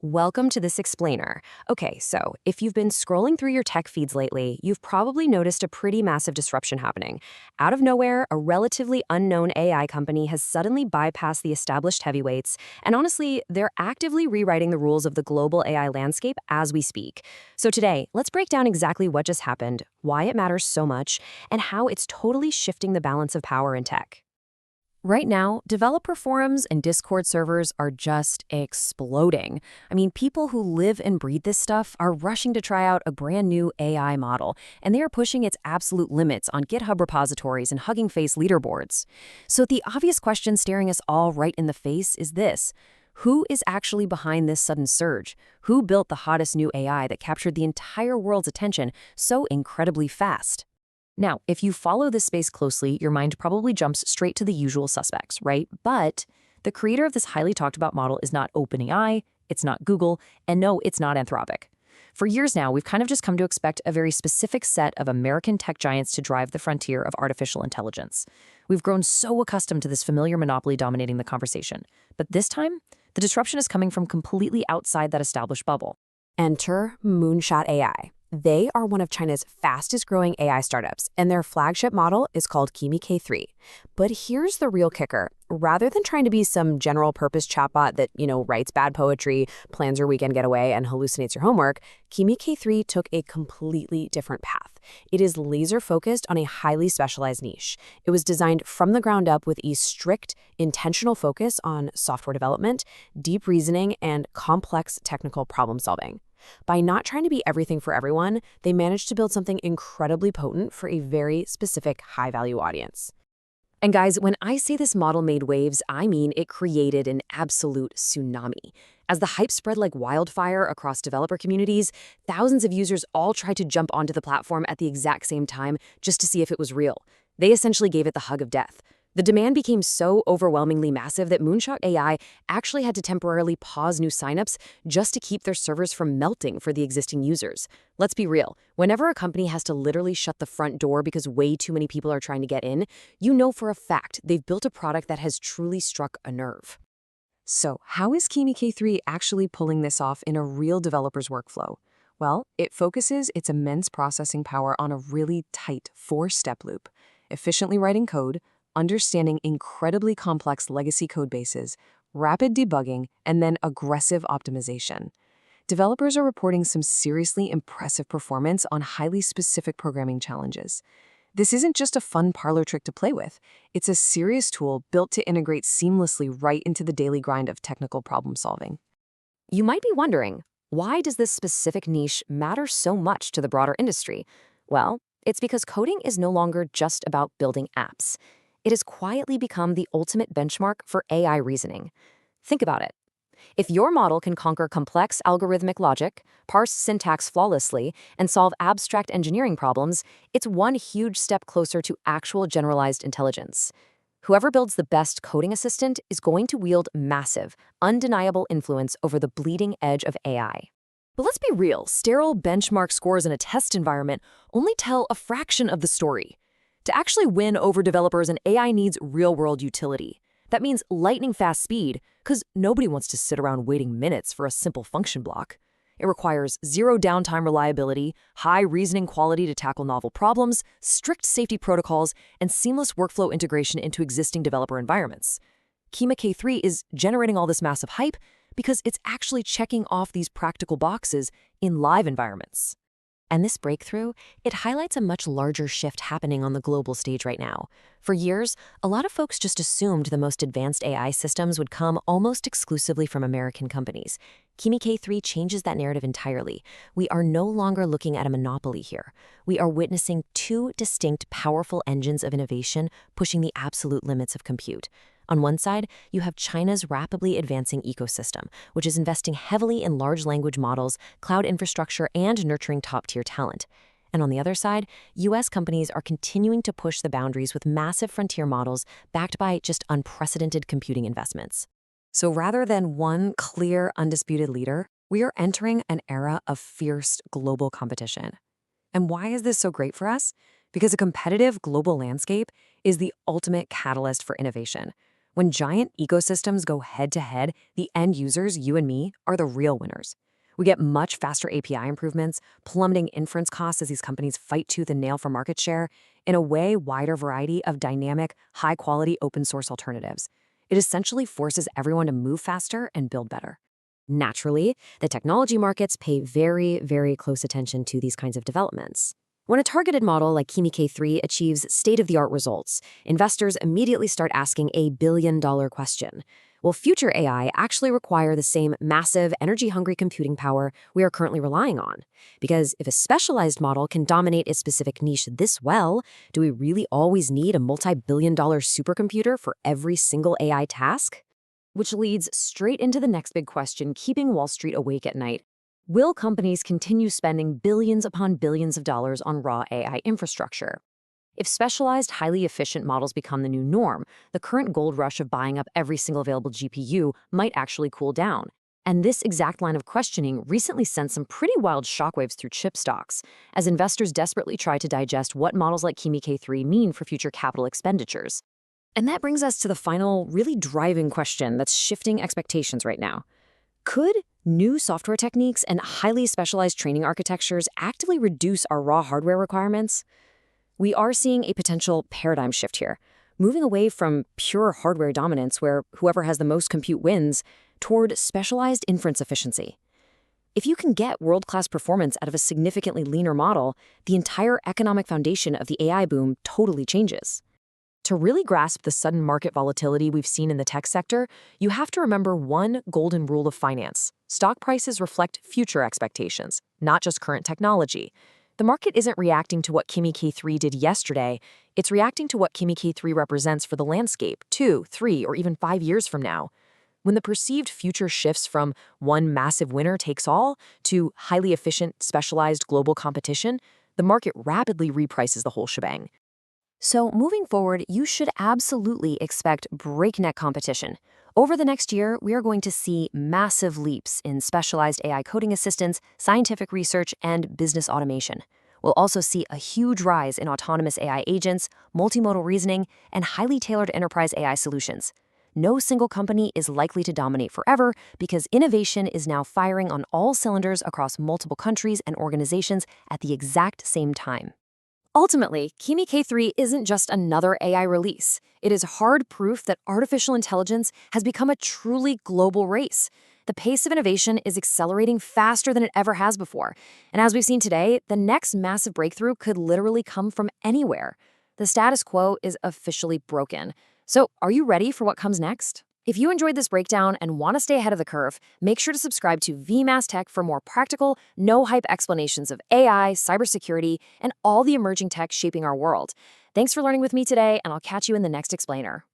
Welcome to this explainer. Okay, so if you've been scrolling through your tech feeds lately, you've probably noticed a pretty massive disruption happening. Out of nowhere, a relatively unknown AI company has suddenly bypassed the established heavyweights, and honestly, they're actively rewriting the rules of the global AI landscape as we speak. So today, let's break down exactly what just happened, why it matters so much, and how it's totally shifting the balance of power in tech. Right now, developer forums and Discord servers are just exploding. I mean, people who live and breathe this stuff are rushing to try out a brand new AI model, and they are pushing its absolute limits on GitHub repositories and Hugging Face leaderboards. So the obvious question staring us all right in the face is this: who is actually behind this sudden surge? Who built the hottest new AI that captured the entire world's attention so incredibly fast? Now, if you follow this space closely, your mind probably jumps straight to the usual suspects, right? But the creator of this highly talked about model is not OpenAI, it's not Google, and no, it's not Anthropic. For years now, we've kind of just come to expect a very specific set of American tech giants to drive the frontier of artificial intelligence. We've grown so accustomed to this familiar monopoly dominating the conversation. But this time, the disruption is coming from completely outside that established bubble. Enter Moonshot AI. They are one of China's fastest growing AI startups, and their flagship model is called Kimi K3. But here's the real kicker. Rather than trying to be some general purpose chatbot that, writes bad poetry, plans your weekend getaway, and hallucinates your homework, Kimi K3 took a completely different path. It is laser focused on a highly specialized niche. It was designed from the ground up with a strict, intentional focus on software development, deep reasoning, and complex technical problem solving. By not trying to be everything for everyone, they managed to build something incredibly potent for a very specific high-value audience. And guys, when I say this model made waves, I mean it created an absolute tsunami. As the hype spread like wildfire across developer communities, thousands of users all tried to jump onto the platform at the exact same time just to see if it was real. They essentially gave it the hug of death. The demand became so overwhelmingly massive that Moonshot AI actually had to temporarily pause new signups just to keep their servers from melting for the existing users. Let's be real, whenever a company has to literally shut the front door because way too many people are trying to get in, you know for a fact they've built a product that has truly struck a nerve. So, how is Kimi K3 actually pulling this off in a real developer's workflow? Well, it focuses its immense processing power on a really tight four-step loop: efficiently writing code, understanding incredibly complex legacy code bases, rapid debugging, and then aggressive optimization. Developers are reporting some seriously impressive performance on highly specific programming challenges. This isn't just a fun parlor trick to play with. It's a serious tool built to integrate seamlessly right into the daily grind of technical problem solving. You might be wondering, why does this specific niche matter so much to the broader industry? Well, it's because coding is no longer just about building apps. It has quietly become the ultimate benchmark for AI reasoning. Think about it. If your model can conquer complex algorithmic logic, parse syntax flawlessly, and solve abstract engineering problems, it's one huge step closer to actual generalized intelligence. Whoever builds the best coding assistant is going to wield massive, undeniable influence over the bleeding edge of AI. But let's be real, sterile benchmark scores in a test environment only tell a fraction of the story. To actually win over developers, an AI needs real-world utility. That means lightning-fast speed, because nobody wants to sit around waiting minutes for a simple function block. It requires zero downtime reliability, high reasoning quality to tackle novel problems, strict safety protocols, and seamless workflow integration into existing developer environments. Kimi K3 is generating all this massive hype because it's actually checking off these practical boxes in live environments. And this breakthrough, it highlights a much larger shift happening on the global stage right now. For years, a lot of folks just assumed the most advanced AI systems would come almost exclusively from American companies. Kimi K3 changes that narrative entirely. We are no longer looking at a monopoly here. We are witnessing two distinct, powerful engines of innovation pushing the absolute limits of compute. On one side, you have China's rapidly advancing ecosystem, which is investing heavily in large language models, cloud infrastructure, and nurturing top-tier talent. And on the other side, US companies are continuing to push the boundaries with massive frontier models backed by just unprecedented computing investments. So rather than one clear, undisputed leader, we are entering an era of fierce global competition. And why is this so great for us? Because a competitive global landscape is the ultimate catalyst for innovation. When giant ecosystems go head-to-head, the end users, you and me, are the real winners. We get much faster API improvements, plummeting inference costs as these companies fight tooth and nail for market share, in a way wider variety of dynamic, high-quality open-source alternatives. It essentially forces everyone to move faster and build better. Naturally, the technology markets pay very, very close attention to these kinds of developments. When a targeted model like Kimi K3 achieves state-of-the-art results, investors immediately start asking a billion-dollar question. Will future AI actually require the same massive, energy-hungry computing power we are currently relying on? Because if a specialized model can dominate its specific niche this well, do we really always need a multi-billion-dollar supercomputer for every single AI task? Which leads straight into the next big question keeping Wall Street awake at night. Will companies continue spending billions upon billions of dollars on raw AI infrastructure? If specialized, highly efficient models become the new norm, the current gold rush of buying up every single available GPU might actually cool down. And this exact line of questioning recently sent some pretty wild shockwaves through chip stocks, as investors desperately try to digest what models like Kimi K3 mean for future capital expenditures. And that brings us to the final, really driving question that's shifting expectations right now. Could new software techniques and highly specialized training architectures actively reduce our raw hardware requirements? We are seeing a potential paradigm shift here, moving away from pure hardware dominance where whoever has the most compute wins, toward specialized inference efficiency. If you can get world-class performance out of a significantly leaner model, the entire economic foundation of the AI boom totally changes. To really grasp the sudden market volatility we've seen in the tech sector, you have to remember one golden rule of finance. Stock prices reflect future expectations, not just current technology. The market isn't reacting to what Kimi K3 did yesterday, it's reacting to what Kimi K3 represents for the landscape 2, 3, or even 5 years from now. When the perceived future shifts from one massive winner takes all to highly efficient, specialized global competition, the market rapidly reprices the whole shebang. So moving forward, you should absolutely expect breakneck competition. Over the next year, we are going to see massive leaps in specialized AI coding assistance, scientific research, and business automation. We'll also see a huge rise in autonomous AI agents, multimodal reasoning, and highly tailored enterprise AI solutions. No single company is likely to dominate forever because innovation is now firing on all cylinders across multiple countries and organizations at the exact same time. Ultimately, Kimi K3 isn't just another AI release. It is hard proof that artificial intelligence has become a truly global race. The pace of innovation is accelerating faster than it ever has before. And as we've seen today, the next massive breakthrough could literally come from anywhere. The status quo is officially broken. So, are you ready for what comes next? If you enjoyed this breakdown and want to stay ahead of the curve, make sure to subscribe to Vimas Tech for more practical, no-hype explanations of AI, cybersecurity, and all the emerging tech shaping our world. Thanks for learning with me today, and I'll catch you in the next explainer.